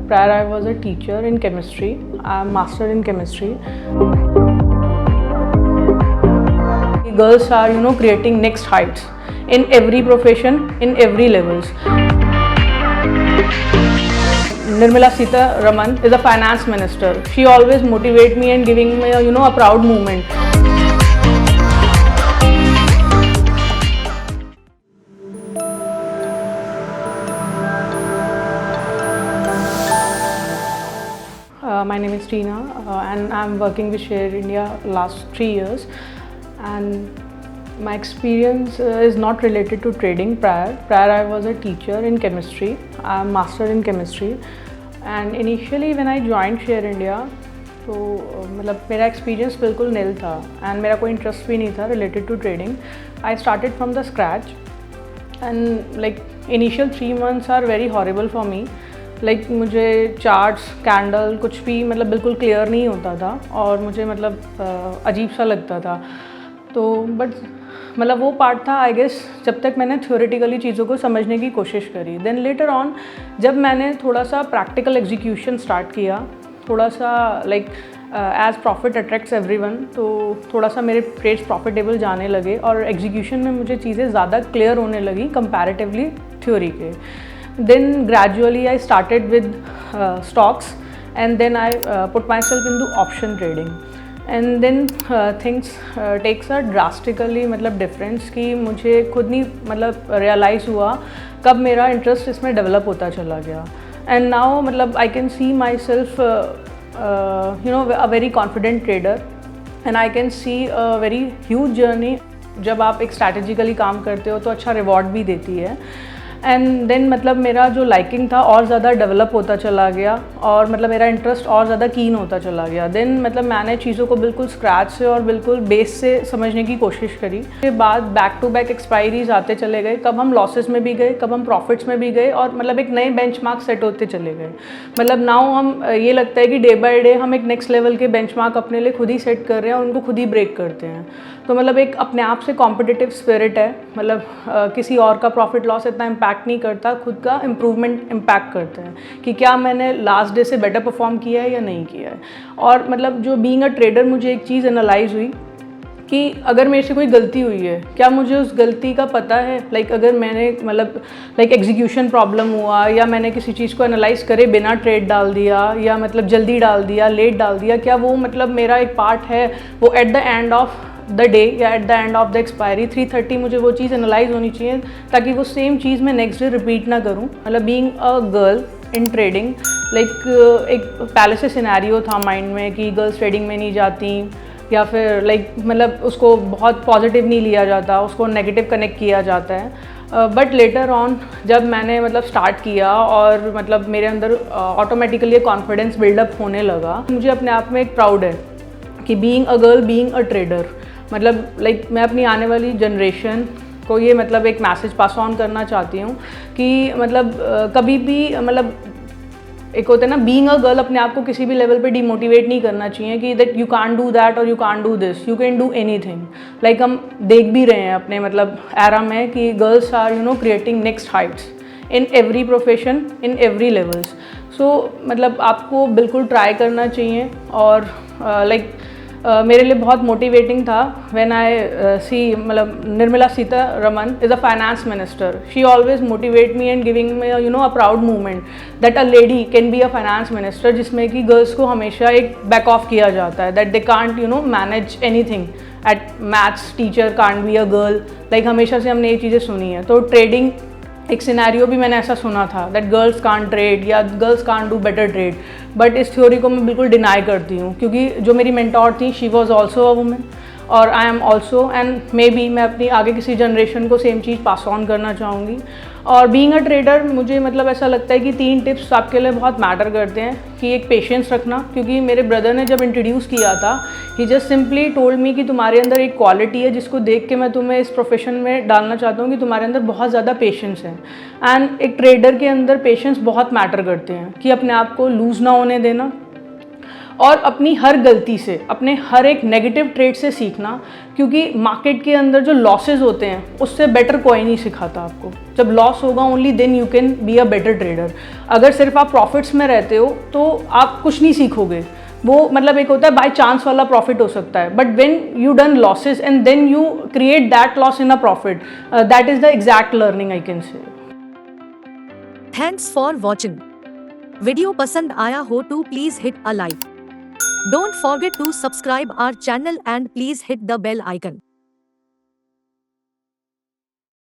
Prior, I was a teacher in chemistry. I'm master in chemistry. Girls are, creating next heights in every profession, in every levels. Nirmala Sitharaman is a finance minister. She always motivates me and giving me, a proud moment. My name is Tina and I'm working with Share India last 3 years, and my experience is not related to trading. Prior I was a teacher in chemistry. I'm master in chemistry, and initially when I joined Share India तो मतलब मेरा experience बिल्कुल नील था and मेरा कोई interest भी नहीं था related to trading. I started from the scratch and like initial 3 months are very horrible for me. Like मुझे चार्ट्स, कैंडल कुछ भी मतलब बिल्कुल क्लियर नहीं होता था और मुझे मतलब अजीब सा लगता था. तो बट मतलब वो पार्ट था आई गेस जब तक मैंने थ्योरेटिकली चीज़ों को समझने की कोशिश करी. देन लेटर ऑन जब मैंने थोड़ा सा प्रैक्टिकल एग्जीक्यूशन स्टार्ट किया, थोड़ा सा like as profit attracts everyone, तो थोड़ा सा मेरे ट्रेड्स प्रॉफिटेबल जाने लगे और एग्जीक्यूशन में मुझे चीज़ें ज़्यादा क्लियर होने लगी कंपैरेटिवली थ्योरी के. Then gradually I started with stocks, and then I put myself into option trading, and then things takes a drastically मतलब difference कि मुझे खुद नहीं मतलब realize हुआ कब मेरा इंटरेस्ट इसमें डेवलप होता चला गया. and now मतलब I can see myself a very confident trader, and I can see a very huge journey. जब आप एक स्ट्रैटेजिकली काम करते हो तो अच्छा रिवॉर्ड भी देती है. एंड देन मतलब मेरा जो लाइकिंग था और ज़्यादा डेवलप होता चला गया और मतलब मेरा इंटरेस्ट और ज़्यादा कीन होता चला गया. देन मतलब मैंने चीज़ों को बिल्कुल स्क्रैच से और बिल्कुल बेस से समझने की कोशिश करी. उसके बाद बैक टू बैक एक्सपायरीज आते चले गए. कब हम लॉसेस में भी गए, कब हम प्रॉफिट्स में भी गए, और मतलब एक नए बेंचमार्क सेट होते चले गए. मतलब नाउ हम ये लगता है कि डे बाय डे हम एक नेक्स्ट लेवल के बेंचमार्क अपने लिए खुद ही सेट कर रहे हैं और उनको खुद ही ब्रेक करते हैं. तो मतलब एक अपने आप से कॉम्पिटिटिव स्पिरिट है. मतलब किसी और का प्रॉफिट लॉस इतना इम्पैक्ट नहीं करता, खुद का इम्प्रूवमेंट इम्पैक्ट करते हैं कि क्या मैंने लास्ट डे से बेटर परफॉर्म किया है या नहीं किया है. और मतलब जो बीइंग अ ट्रेडर मुझे एक चीज़ एनालाइज हुई कि अगर मेरे से कोई गलती हुई है, क्या मुझे उस गलती का पता है. लाइक अगर मैंने मतलब लाइक एग्जीक्यूशन प्रॉब्लम हुआ, या मैंने किसी चीज़ को एनालाइज करे बिना ट्रेड डाल दिया, या मतलब जल्दी डाल दिया, लेट डाल दिया, क्या वो मतलब मेरा एक पार्ट है वो at the end of the day या at the end of the expiry 3:30 मुझे वो चीज़ एनालाइज होनी चाहिए ताकि वो सेम चीज़ मैं नेक्स्ट डे रिपीट ना करूँ. मतलब being a girl in trading, like एक पहले से सिनेरियो था माइंड में कि गर्ल्स ट्रेडिंग में नहीं जाती, या फिर लाइक मतलब उसको बहुत पॉजिटिव नहीं लिया जाता, उसको नेगेटिव कनेक्ट किया जाता है. बट लेटर ऑन जब मैंने मतलब स्टार्ट किया और मतलब मेरे अंदर ऑटोमेटिकली कॉन्फिडेंस बिल्डअप होने लगा. मुझे अपने आप में एक प्राउड है कि being a girl, being a trader, मतलब लाइक मैं अपनी आने वाली जनरेशन को ये मतलब एक मैसेज पास ऑन करना चाहती हूँ कि मतलब कभी भी मतलब एक होता है ना बीइंग अ गर्ल, अपने आप को किसी भी लेवल पे डिमोटिवेट नहीं करना चाहिए कि that you can't do that और you can't do this, you can do anything. Like हम देख भी रहे हैं अपने मतलब एरा में कि girls are creating next heights in every profession, in every levels. So मतलब आपको बिल्कुल ट्राई करना चाहिए. और लाइक मेरे लिए बहुत मोटिवेटिंग था व्हेन आई सी मतलब Nirmala Sitharaman is a finance minister. She always motivate me and giving me a proud movement that a lady can be a finance minister, जिसमें कि गर्ल्स को हमेशा एक बैक ऑफ किया जाता है that they can't manage anything at maths, teacher can't be a girl. Like हमेशा से हमने ये चीज़ें सुनी है. तो ट्रेडिंग एक सिनेरियो भी मैंने ऐसा सुना था दैट गर्ल्स कांट ट्रेड या girls can't do better trade. But इस थ्योरी को मैं बिल्कुल डिनाई करती हूँ क्योंकि जो मेरी मेंटोर थी she was also a women और I am also, and maybe मैं अपनी आगे किसी जनरेशन को सेम चीज़ पास ऑन करना चाहूँगी. और बीइंग अ ट्रेडर मुझे मतलब ऐसा लगता है कि 3 टिप्स आपके लिए बहुत मैटर करते हैं कि एक पेशेंस रखना, क्योंकि मेरे ब्रदर ने जब इंट्रोड्यूस किया था ही जस्ट सिंपली टोल्ड मी कि तुम्हारे अंदर एक क्वालिटी है जिसको देख के मैं तुम्हें इस प्रोफेशन में डालना चाहता हूँ कि तुम्हारे अंदर बहुत ज़्यादा पेशेंस है. एंड एक ट्रेडर के अंदर पेशेंस बहुत मैटर करते हैं कि अपने आप को लूज़ ना होने देना, और अपनी हर गलती से, अपने हर एक नेगेटिव ट्रेड से सीखना, क्योंकि मार्केट के अंदर जो लॉसेज होते हैं उससे बेटर कोई नहीं सिखाता आपको। जब लॉस होगा only then you can be a better trader. अगर सिर्फ आप प्रॉफिट्स में रहते हो तो आप कुछ नहीं सीखोगे। वो मतलब एक होता है बाय चांस वाला प्रॉफिट हो सकता है, but when you done losses and then you create that loss in a profit, that is the exact learning I can say. Thanks for watching. Video पसंद आया हो तो please hit a like. Don't forget to subscribe our channel and please hit the bell icon.